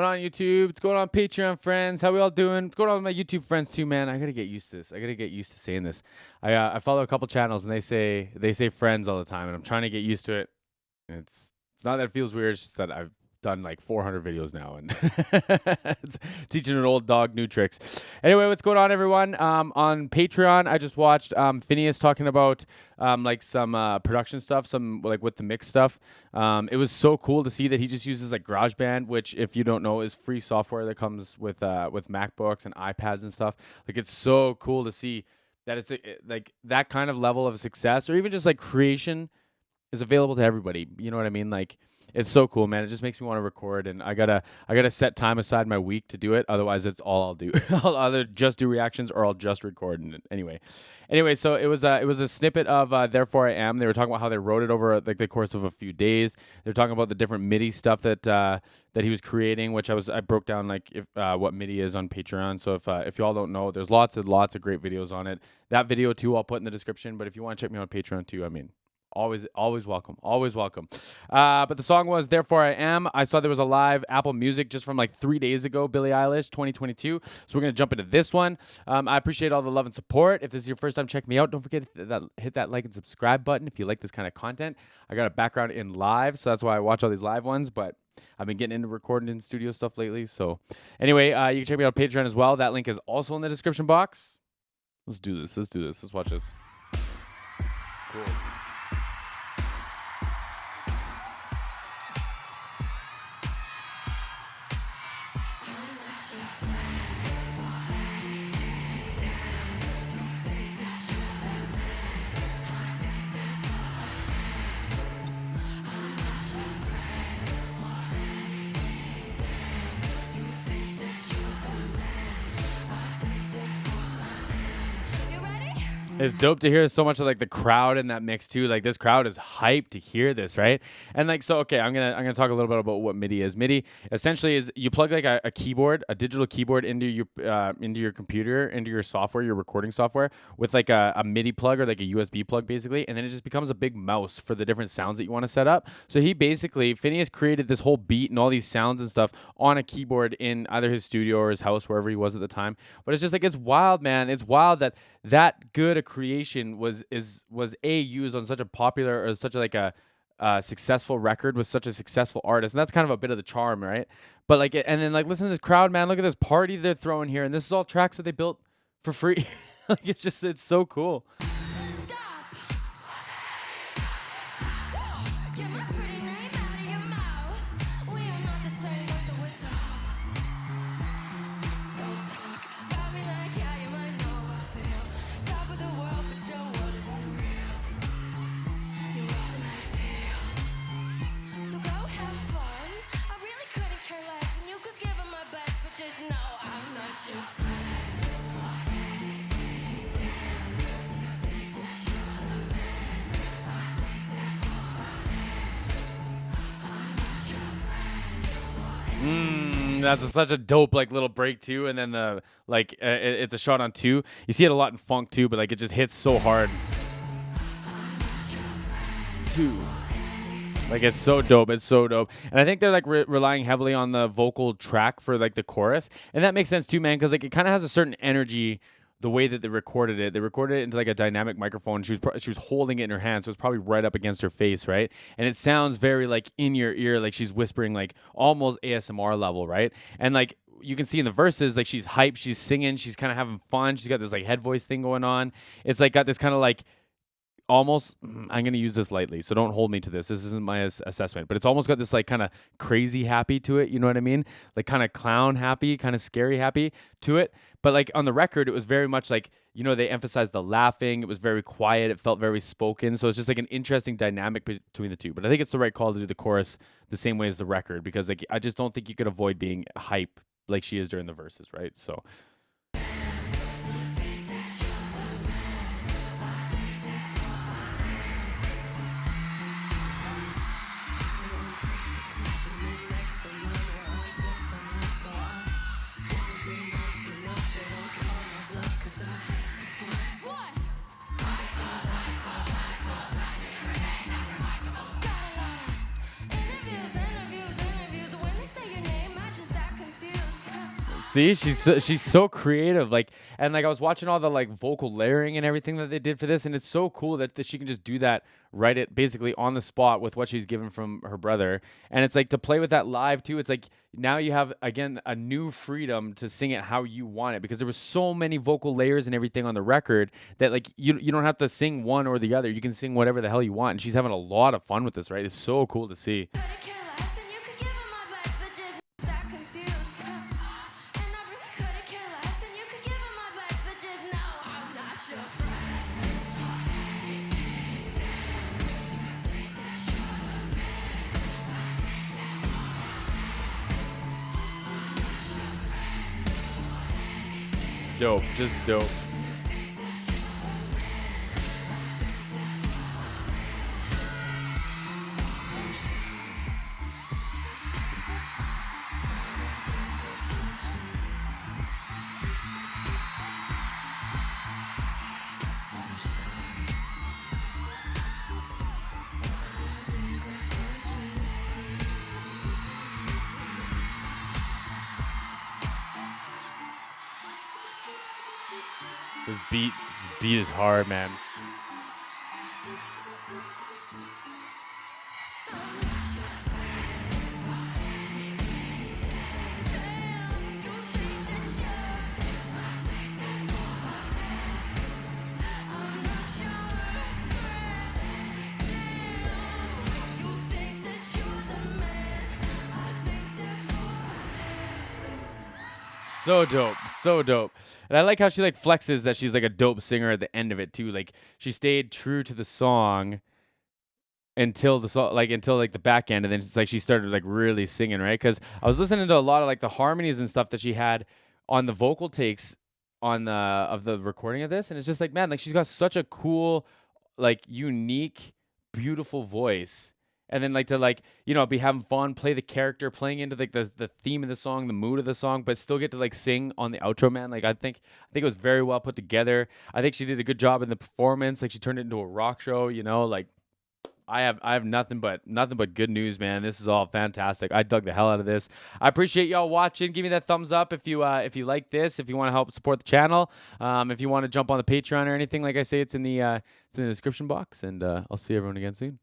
going on, YouTube? What's going on, Patreon friends? How we all doing? What's going on with my YouTube friends too, man? I gotta get used to this. I gotta get used to saying this. I follow a couple channels and they say friends all the time, and I'm trying to get used to it. And it's not that it feels weird. It's just that I've done like 400 videos now, and it's teaching an old dog new tricks. Anyway, what's going on, everyone? On Patreon, I just watched Phineas talking about like some production stuff, some like with the mix stuff. It was so cool to see that he just uses like GarageBand, which, if you don't know, is free software that comes with MacBooks and iPads and stuff. Like, it's so cool to see that it's like that kind of level of success, or even just like creation, is available to everybody. You know what I mean? Like, it's so cool, man. It just makes me want to record, and I gotta set time aside my week to do it. Otherwise, it's all I'll do. I'll either just do reactions or I'll just record. And anyway, so it was a snippet of "Therefore I Am." They were talking about how they wrote it over like the course of a few days. They're talking about the different MIDI stuff that he was creating, which I broke down like what MIDI is on Patreon. So if you all don't know, there's lots of great videos on it. That video too, I'll put in the description. But if you want to check me out on Patreon too, I mean, always welcome. But the song was "Therefore I Am." I saw there was a live Apple Music just from like 3 days ago, Billie Eilish 2022. So we're going to jump into this one. I appreciate all the love and support. If this is your first time checking me out, don't forget to hit that like and subscribe button if you like this kind of content. I got a background in live, so that's why I watch all these live ones, but I've been getting into recording in studio stuff lately. So anyway, you can check me out on Patreon as well. That link is also in the description box. Let's do this. Let's watch this. Cool. It's dope to hear so much of like the crowd in that mix too. Like, this crowd is hyped to hear this, right? And like, so okay, I'm gonna talk a little bit about what MIDI is. MIDI essentially is you plug like a keyboard, a digital keyboard into your computer, into your software, your recording software, with like a MIDI plug or like a USB plug basically, and then it just becomes a big mouse for the different sounds that you want to set up. So Phineas created this whole beat and all these sounds and stuff on a keyboard in either his studio or his house, wherever he was at the time. But it's just like, it's wild, man. It's wild that good a creation was used on such a popular, or such like a successful record with such a successful artist. And that's kind of a bit of the charm, right? But like, and then like, listen to this crowd, man. Look at this party they're throwing here, and this is all tracks that they built for free. Like, it's so cool. That's such a dope like little break too, and then the like it's a shot on two. You see it a lot in funk too, but like it just hits so hard. Two. Like, it's so dope. And I think they're like relying heavily on the vocal track for like the chorus, and that makes sense too, man, because like it kind of has a certain energy. The way that they recorded it into like a dynamic microphone. She was holding it in her hand, so it's probably right up against her face, right? And it sounds very like in your ear, like she's whispering, like almost ASMR level, right? And like you can see in the verses, like she's hyped, she's singing, she's kind of having fun, she's got this like head voice thing going on. It's like got this kind of like almost, I'm going to use this lightly, so don't hold me to this. This isn't my assessment, but it's almost got this like kind of crazy happy to it. You know what I mean? Like kind of clown happy, kind of scary happy to it. But like on the record, it was very much like, you know, they emphasized the laughing. It was very quiet. It felt very spoken. So it's just like an interesting dynamic between the two. But I think it's the right call to do the chorus the same way as the record, because like I just don't think you could avoid being hype like she is during the verses, right? So See, she's so creative. Like, and like I was watching all the like vocal layering and everything that they did for this, and it's so cool that she can just do that right it basically on the spot with what she's given from her brother. And it's like to play with that live too. It's like now you have again a new freedom to sing it how you want it, because there was so many vocal layers and everything on the record that like you don't have to sing one or the other. You can sing whatever the hell you want, and she's having a lot of fun with this. Right? It's so cool to see. Dope, just dope. This beat is hard, man. So dope, so dope. And I like how she like flexes that she's like a dope singer at the end of it too. Like she stayed true to the song until the song, like until like the back end, and then it's like she started like really singing, right? Because I was listening to a lot of like the harmonies and stuff that she had on the vocal takes on the of the recording of this, and it's just like, man, like she's got such a cool, like unique, beautiful voice. And then like to like, be having fun, play the character, playing into like the theme of the song, the mood of the song, but still get to like sing on the outro, man. Like I think it was very well put together. I think she did a good job in the performance. Like she turned it into a rock show, like I have nothing but good news, man. This is all fantastic. I dug the hell out of this. I appreciate y'all watching. Give me that thumbs up if you like this. If you want to help support the channel, if you want to jump on the Patreon or anything, like I say, it's in the description box. And I'll see everyone again soon.